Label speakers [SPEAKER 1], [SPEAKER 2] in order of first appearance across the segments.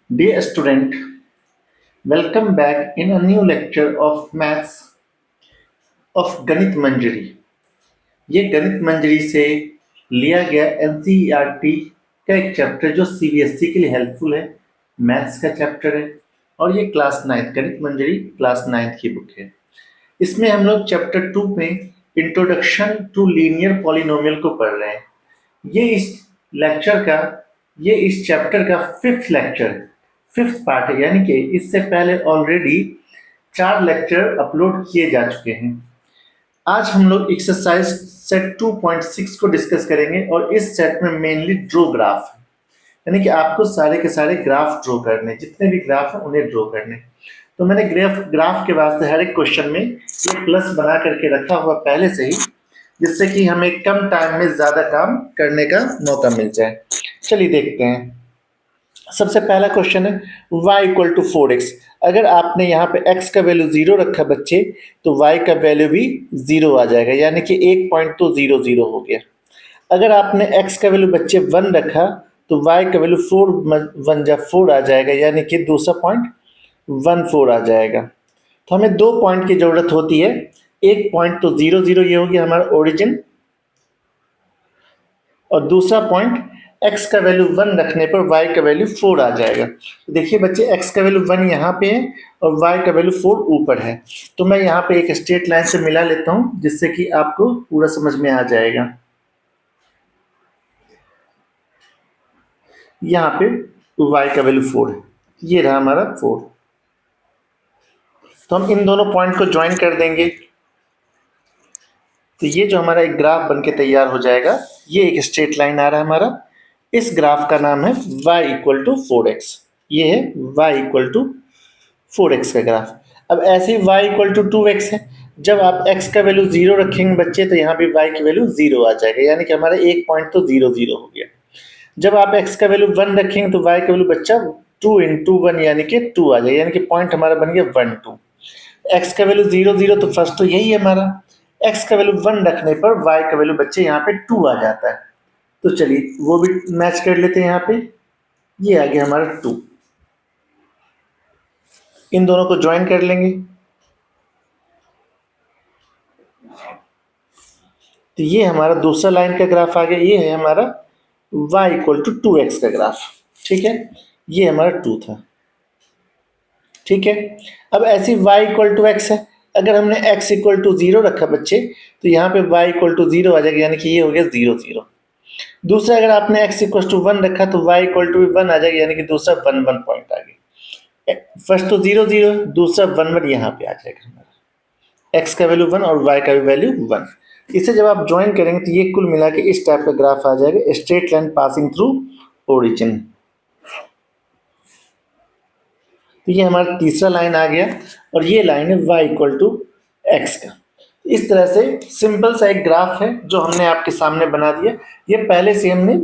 [SPEAKER 1] Dear student, welcome back in a new lecture of maths of गणित मंजरी। ये गणित मंजरी से लिया गया एनसीईआरटी का एक चैप्टर जो सीबीएसई के लिए हेल्पफुल है, मैथ्स का चैप्टर है और ये क्लास 9 गणित मंजरी क्लास 9 की बुक है। इसमें हम लोग चैप्टर 2 में इंट्रोडक्शन टू लीनियर पॉलिनोमियल को पढ़ रहे हैं। ये इस चैप्टर का फिफ्थ लेक्चर है, फिफ्थ पार्ट है, यानी कि इससे पहले ऑलरेडी 4 लेक्चर अपलोड किए जा चुके हैं। आज हम लोग एक्सरसाइज सेट 2.6 को डिस्कस करेंगे और इस सेट में मेनली ड्रॉ ग्राफ है, यानी कि आपको सारे के सारे ग्राफ ड्रॉ करने, जितने भी ग्राफ हैं उन्हें ड्रॉ करने। तो मैंने ग्राफ के वास्ते हर एक क्वेश्चन में ये प्लस बना करके रखा हुआ पहले से ही, जिससे कि हमें कम टाइम में ज्यादा काम करने का मौका मिल जाए। चलिए देखते हैं। सबसे पहला क्वेश्चन है y इक्वल टू 4x। अगर आपने यहाँ पे x का वैल्यू 0 रखा बच्चे, तो y का वैल्यू भी 0 आ जाएगा, यानी कि एक पॉइंट तो 0 0 हो गया। अगर आपने x का वैल्यू बच्चे 1 रखा, तो y का वैल्यू 4 1 जा 4 आ जाएगा, यानी कि दूसरा पॉइंट 1 4 आ जाएगा। तो हमें 2 पॉइंट की जरूरत होती है। एक पॉइंट तो 0 0 ये हो गया हमारा ओरिजिन, और दूसरा पॉइंट x का वैल्यू 1 रखने पर y का वैल्यू 4 आ जाएगा। तो देखिए बच्चे, x का वैल्यू 1 यहाँ पे है और y का वैल्यू 4 ऊपर है। तो मैं यहाँ पे एक स्ट्रेट लाइन से मिला लेता हूँ, जिससे कि आपको पूरा समझ में आ जाएगा। यहाँ पे y का वैल्यू 4 है, ये रहा हमारा 4। तो हम इन दोनों पॉइंट को ज्वाइन कर देंगे, तो ये जो हमारा एक ग्राफ बनके तैयार हो जाएगा, ये एक स्ट्रेट लाइन आ रहा है हमारा। इस ग्राफ का नाम है y इक्वल टू 4x। ये है y इक्वल टू 4x का ग्राफ। अब ऐसे ही y इक्वल टू 2x है। जब आप x का वैल्यू 0 रखेंगे बच्चे, तो यहाँ पे y की वैल्यू 0 आ जाएगा, यानी कि हमारा एक पॉइंट तो 0 0 हो गया। जब आप x का वैल्यू 1 रखेंगे, तो y का वैल्यू बच्चा 2 इंटू 1 यानी कि 2 आ जाएगा, यानी कि पॉइंट हमारा बन गया 1 2। x का वैल्यू 0 0, तो फर्स्ट तो यही है हमारा। x का वैल्यू 1 रखने पर y का वैल्यू बच्चे यहाँ पे 2 आ जाता है। तो चलिए वो भी मैच कर लेते हैं। यहाँ पे ये आ गया हमारा 2। इन दोनों को ज्वाइन कर लेंगे, तो ये हमारा दूसरा लाइन का ग्राफ आ गया। ये है हमारा y इक्वल टू 2x का ग्राफ। ठीक है, ये हमारा 2 था। ठीक है, अब ऐसे y इक्वल टू x है। अगर हमने x इक्वल टू 0 रखा बच्चे, तो यहाँ पे y इक्वल टू 0 आ जाएगा, यानी कि ये हो गया 0 0। दूसरा, अगर आपने x इक्वल टू 1 रखा, तो y इक्वल टू 1 आ जाएगा, यानी कि दूसरा 1 1 पॉइंट आ गया। फर्स्ट तो 0 0, दूसरा 1 1 यहाँ पे आ जाएगा हमारा। x का वैल्यू 1 और y का वैल्यू 1। इसे जब आप ज्वाइन करेंगे, तो ये कुल मिला के इस टाइप का ग्राफ आ जाएगा, straight line passing through origin. तो ये हमारा तीसरा लाइन आ गया, और ये लाइन है y इक्वल टू एक्स का। इस तरह से सिंपल सा एक ग्राफ है जो हमने आपके सामने बना दिया। ये पहले से हमने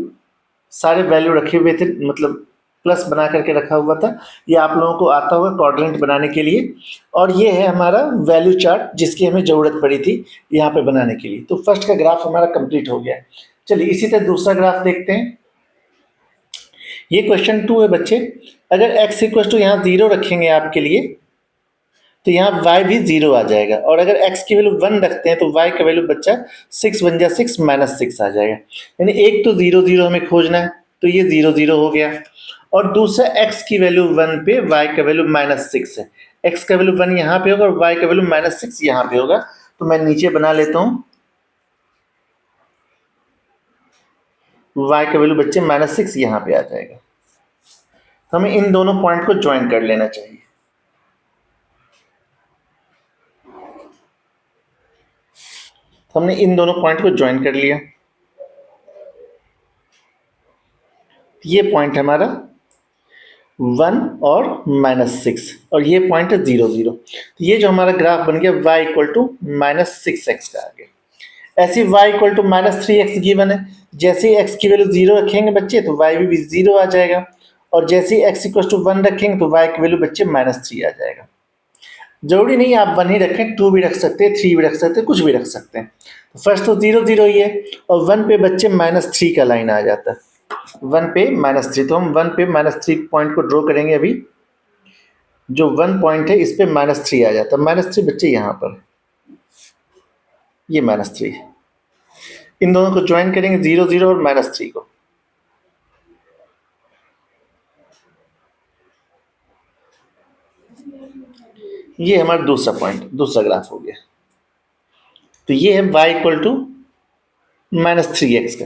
[SPEAKER 1] सारे वैल्यू रखे हुए थे, मतलब प्लस बना करके रखा हुआ था। ये आप लोगों को आता होगा क्वाड्रेंट बनाने के लिए। और ये है हमारा वैल्यू चार्ट, जिसकी हमें ज़रूरत पड़ी थी यहाँ पे बनाने के लिए। तो फर्स्ट का ग्राफ हमारा कंप्लीट हो गया। चलिए इसी तरह दूसरा ग्राफ देखते हैं। ये क्वेश्चन 2 है बच्चे। अगर x इक्वल टू यहाँ 0 रखेंगे आपके लिए, तो यहाँ y भी 0 आ जाएगा। और अगर x की वैल्यू 1 रखते हैं, तो y का वैल्यू बच्चा 6 1 जा 6 -6 आ जाएगा। यानी एक तो 0 0 हमें खोजना है, तो ये 0 0 हो गया। और दूसरा x की वैल्यू 1 पे y का वैल्यू -6 है। x का वैल्यू 1 यहाँ पे होगा और y का वैल्यू -6 यहाँ पे होगा। तो मैं नीचे बना लेता हूँ, y का वैल्यू बच्चे -6 यहाँ पे आ जाएगा। हमें इन दोनों पॉइंट को ज्वाइन कर लेना चाहिए। तो हमने इन दोनों पॉइंट को ज्वाइन कर लिया। ये पॉइंट हमारा 1 और -6, और ये पॉइंट है 0 0। तो ये जो हमारा ग्राफ बन गया y इक्वल टू -6x का आ गया। ऐसे y equal to -3x given है। जैसे ही x की वैल्यू 0 रखेंगे बच्चे, तो y भी 0 आ जाएगा। और जैसे ही x इक्वल टू 1 रखेंगे, तो y की वैल्यू बच्चे -3 आ जाएगा। जरूरी नहीं आप 1 ही रखें, 2 भी रख सकते हैं, 3 भी रख सकते हैं, कुछ भी रख सकते हैं। फर्स्ट तो 0 0 ही है, और 1 पे बच्चे -3 का लाइन आ जाता है। 1 पे -3, तो हम 1 पे -3 पॉइंट को ड्रॉ करेंगे अभी। जो 1 पॉइंट है इस पे -3 आ जाता है, -3 बच्चे यहाँ पर, ये -3, इन दोनों को ज्वाइन करेंगे 0 0 और -3 को। ये हमारा दूसरा पॉइंट, दूसरा ग्राफ हो गया। तो ये है y इक्वल टू -3x का।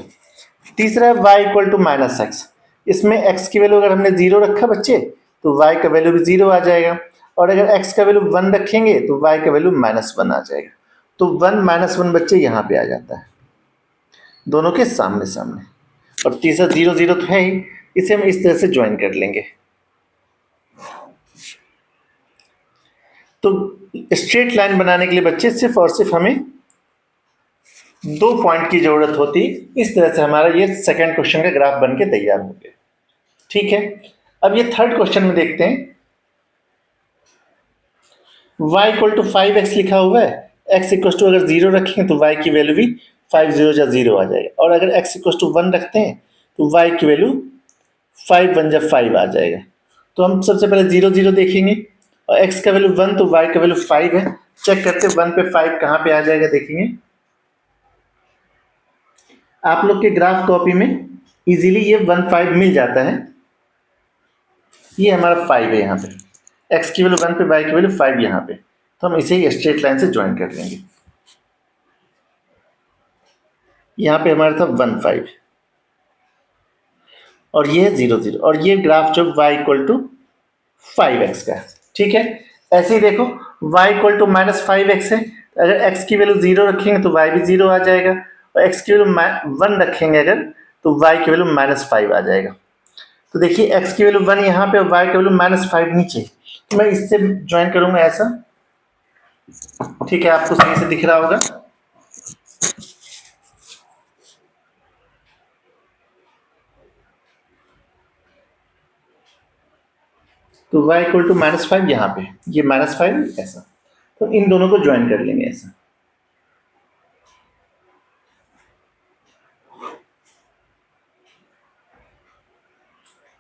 [SPEAKER 1] तीसरा है y इक्वल टू -x। इसमें x की वैल्यू अगर हमने 0 रखा बच्चे तो y का वैल्यू भी 0 आ जाएगा, और अगर x का वैल्यू 1 रखेंगे तो y का वैल्यू -1 आ जाएगा। तो 1 -1 बच्चे यहाँ पे आ जाता है, दोनों के सामने सामने। और तीसरा 0 0 तो है ही, इसे हम इस तरह से ज्वाइन कर लेंगे। तो स्ट्रेट लाइन बनाने के लिए बच्चे सिर्फ और सिर्फ हमें 2 पॉइंट की जरूरत होती। इस तरह से हमारा ये सेकंड क्वेश्चन का ग्राफ बन के तैयार हो गया। ठीक है, अब ये थर्ड क्वेश्चन में देखते हैं। y इक्वल टू 5x लिखा हुआ है, x इक्वल टू अगर 0 रखेंगे तो y की वैल्यू भी 5 0 जा 0 आ जाएगा, और अगर x इक्वल टू 1 रखते हैं तो y की वैल्यू 5 1 जा 5 आ जाएगा। तो हम सबसे पहले 0 0 देखेंगे, और x का वैल्यू 1 तो y का वैल्यू 5 है। चेक करते हैं 1 पे 5 कहाँ पे आ जाएगा, देखेंगे आप लोग के ग्राफ कॉपी में इजीली ये 1 5 मिल जाता है। ये हमारा 5 है यहाँ पे, x की वैल्यू 1 पे, y की वैल्यू 5 यहाँ पे। तो हम इसे स्ट्रेट लाइन से ज्वाइन कर लेंगे। यहाँ पे हमारा था 1 5, और ये है 0 0, और ये ग्राफ जो y इक्वल टू 5x का है। ठीक है, ऐसे ही देखो y इक्वल टू -5x है, अगर x की वैल्यू 0 रखेंगे तो y भी 0 आ जाएगा, और x की वैल्यू 1 रखेंगे अगर तो y की वैल्यू -5 आ जाएगा। तो देखिए x की वैल्यू 1 यहाँ पे और y की वैल्यू -5 नीचे, तो मैं इससे ज्वाइन करूंगा ऐसा। ठीक है, आपको सही से दिख रहा होगा। तो y इक्वल टू -5 यहाँ पे, ये -5 ऐसा, तो इन दोनों को ज्वाइन कर लेंगे ऐसा।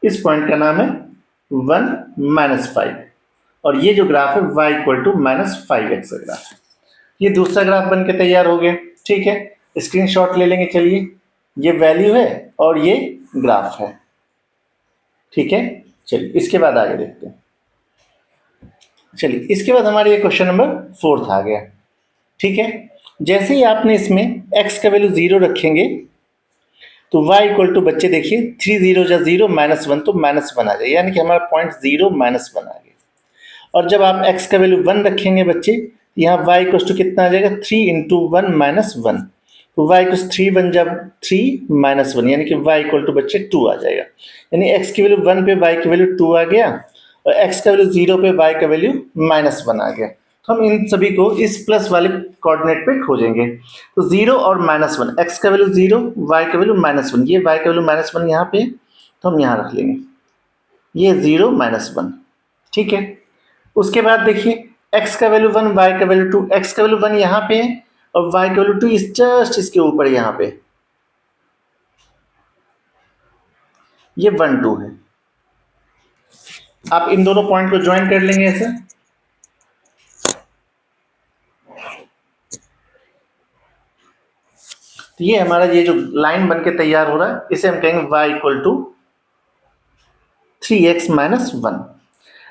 [SPEAKER 1] इस पॉइंट का नाम है 1 -5, और ये जो ग्राफ है y इक्वल टू -5x का ग्राफ है। ये दूसरा ग्राफ बन के तैयार हो गया। ठीक है, स्क्रीनशॉट ले लेंगे। चलिए, ये वैल्यू है और ये ग्राफ है। ठीक है, चलिए इसके बाद आगे देखते हैं। चलिए इसके बाद हमारे ये क्वेश्चन नंबर 4 आ गया। ठीक है, जैसे ही आपने इसमें x का वैल्यू 0 रखेंगे तो y इक्वल टू बच्चे देखिए 3 0 जा 0 -1, तो -1 आ जाए, यानी कि हमारा पॉइंट 0 -1 आ गया। और जब आप x का वैल्यू 1 रखेंगे बच्चे, यहाँ y इक्वल टू कितना आ जाएगा, 3 इंटू 1 -1, तो y इक्वल 3 बन जब 3 -1, यानी कि y इक्वल टू बच्चे 2 आ जाएगा। यानी x की वैल्यू 1 पे y की वैल्यू 2 आ गया, और x का वैल्यू 0 पे y का वैल्यू -1 आ गया। तो हम इन सभी को इस प्लस वाले कोऑर्डिनेट पे खोजेंगे। तो 0 और -1, x का वैल्यू 0, y का वैल्यू -1, ये y का वैल्यू -1 यहाँ पे, तो हम यहाँ रख लेंगे ये 0 -1। ठीक है, उसके बाद देखिए x का वैल्यू 1, y का वैल्यू 2, x का वैल्यू 1 यहाँ पे है और y का वैल्यू 2 इस जस्ट इसके ऊपर यहाँ पे, ये 1 2 है। आप इन दोनों पॉइंट को ज्वाइन कर लेंगे ऐसे। तो ये हमारा ये जो लाइन बन के तैयार हो रहा है, इसे हम कहेंगे y इक्वल टू 3x -1।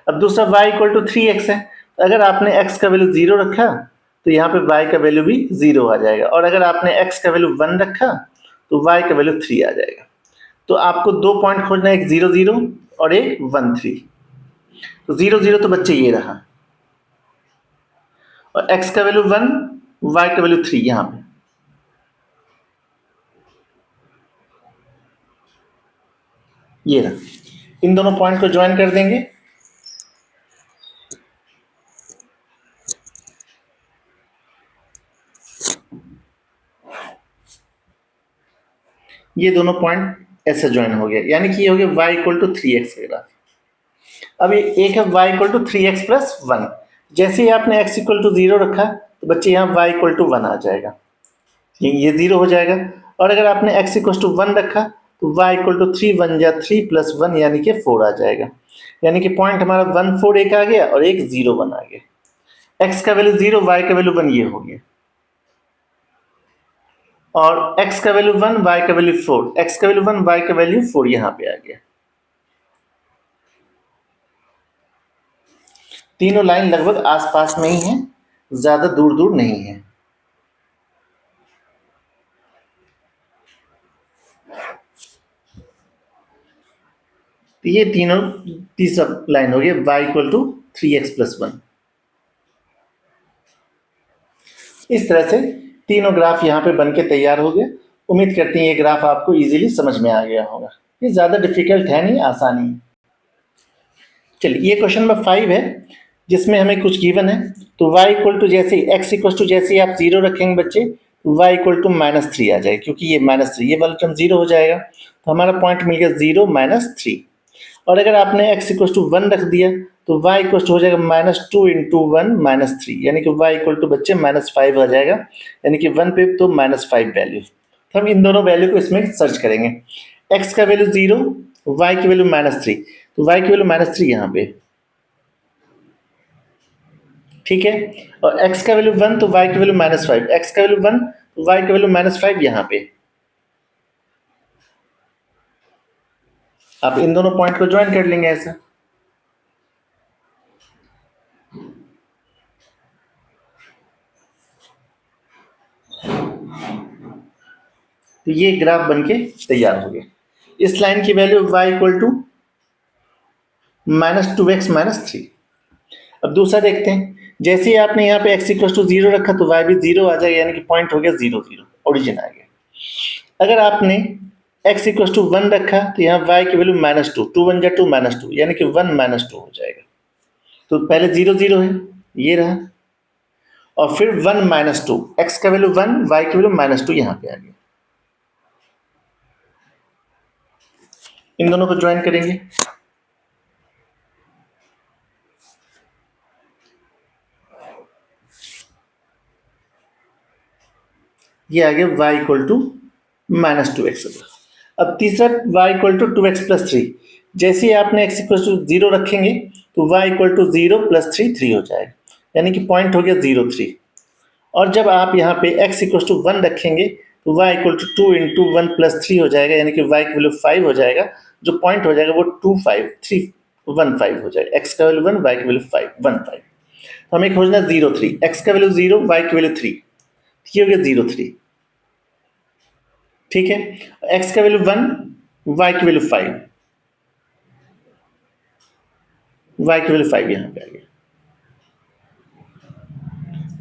[SPEAKER 1] अब दूसरा y इक्वल टू 3x है, तो अगर आपने x का वैल्यू 0 रखा तो यहाँ पे y का वैल्यू भी 0 आ जाएगा, और अगर आपने x का वैल्यू 1 रखा तो y का वैल्यू 3 आ जाएगा। तो आपको 2 पॉइंट खोजना है, एक 0 0 और एक 1 3। तो 0 0 तो बच्चे ये रहा, और x का वैल्यू 1, y का वैल्यू 3 यहाँ पे, ये रहा। इन दोनों पॉइंट को ज्वाइन कर देंगे। ये दोनों पॉइंट ऐसे ज्वाइन हो गया, यानी कि ये हो गया y इक्वल टू 3x का ग्राफ। अब ये एक है y equal to 3x plus 1। जैसे ही आपने x इक्वल टू 0 रखा तो बच्चे यहाँ y इक्वल टू 1 आ जाएगा, ये 0 हो जाएगा। और अगर आपने x इक्वल टू 1 रखा तो y इक्वल टू 3 1 जा 3 प्लस 1 यानी कि 4 आ जाएगा। यानी कि पॉइंट हमारा 1 4 एक आ गया और एक 0 1 आ गया। x का वैल्यू 0, y का वैल्यू 1 ये हो गया, और x का वैल्यू 1, y का वैल्यू 4, x का वैल्यू 1, y का वैल्यू 4 यहाँ पे आ गया। तीनों लाइन लगभग आसपास में ही हैं, ज्यादा दूर दूर नहीं है। तो ये तीनों तीसरा लाइन हो गया y equal to 3x plus 1। इस तरह से तीनों ग्राफ यहाँ पे बन के तैयार हो गए। उम्मीद करते हैं ये ग्राफ आपको इजीली समझ में आ गया होगा। ये ज़्यादा डिफिकल्ट है नहीं, आसानी है। चलिए, ये क्वेश्चन नंबर 5 है जिसमें हमें कुछ गिवन है। तो y इक्वल टू जैसे x इक्वल टू जैसे आप 0 रखेंगे बच्चे, y इक्वल टू -3 आ जाएगा, क्योंकि ये -3 ये वाला टर्म 0 हो जाएगा। तो हमारा पॉइंट मिल गया 0 -3। और अगर आपने x इक्वल टू 1 रख दिया तो y इक्वल टू हो जाएगा -2 इंटू 1 -3, यानी कि y इक्वल टू बच्चे -5 आ जाएगा। यानी कि 1 पे तो -5 वैल्यू। तो हम इन दोनों वैल्यू को इसमें सर्च करेंगे। x का वैल्यू 0, y की वैल्यू -3, तो y की वैल्यू -3 यहाँ पे, ठीक है। और x का वैल्यू 1 तो y की वैल्यू -5, x का वैल्यू 1 तो y की वैल्यू -5 यहाँ पे। आप इन दोनों पॉइंट को ज्वाइन कर लेंगे ऐसा। तो ये ग्राफ बनके तैयार हो गया। इस लाइन की value y equal to -2x -3। अब दूसरा देखते हैं। जैसे ही आपने यहाँ पे x इक्वल टू 0 रखा तो y भी 0 आ जाएगा, यानी कि पॉइंट हो गया 0 0, ओरिजिन आ गया। अगर आपने x इक्वल टू 1 रखा तो यहाँ y की वैल्यू -2, 2 1 जा 2 -2, यानी कि 1 -2 हो जाएगा। तो पहले 0 0 है, ये रहा, और फिर 1 -2, x का वैल्यू 1, y की वैल्यू -2 यहाँ पे आ गया। इन दोनों को ज्वाइन करेंगे। ये आ गया y इक्वल टू -2x। अब तीसरा y equal to 2x plus 3। जैसे ही आपने x इक्वल टू 0 रखेंगे तो y इक्वल टू 0 प्लस 3 3 हो जाएगा, यानी कि पॉइंट हो गया 0 3। और जब आप यहाँ पे x इक्वल टू 1 रखेंगे तो y equal to 2 into 1 plus 3 हो जाएगा, यानी कि y की वैल्यू 5 हो जाएगा। जो पॉइंट हो जाएगा वो 2 5 3 1 5 हो जाएगा। x का वैल्यू 1, y की वैल्यू 5 1 5। तो हमें खोजना 0 3, x का वैल्यू 0, y की वैल्यू 3, ये हो गया 0 3, ठीक है। x का वैल्यू 1, y की वैल्यू 5, y की वैल्यू 5 यहाँ पे आ गया।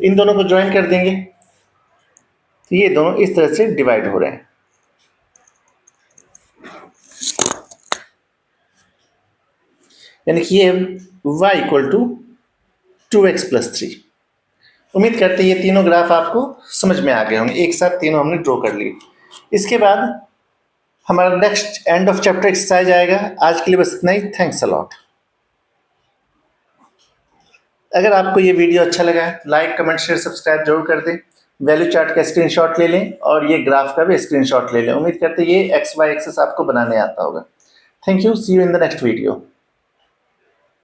[SPEAKER 1] इन दोनों को ज्वाइन कर देंगे तो ये दोनों इस तरह से डिवाइड हो रहे हैं। यानी कि ये y equal to 2x plus 3। उम्मीद करते हैं ये तीनों ग्राफ आपको समझ में आ गए होंगे। एक साथ तीनों हमने ड्रॉ कर लिए। इसके बाद हमारा next end of chapter exercise आएगा। आज के लिए बस इतना ही। Thanks a lot. अगर आपको ये वीडियो अच्छा लगा है लाइक कमेंट शेयर सब्सक्राइब जरूर कर दें। वैल्यू चार्ट का स्क्रीनशॉट ले लें और ये ग्राफ का भी स्क्रीनशॉट ले लें। उम्मीद करते हैं ये एक्स वाई एक्सेस आपको बनाने आता होगा। Thank you, see you in the next video.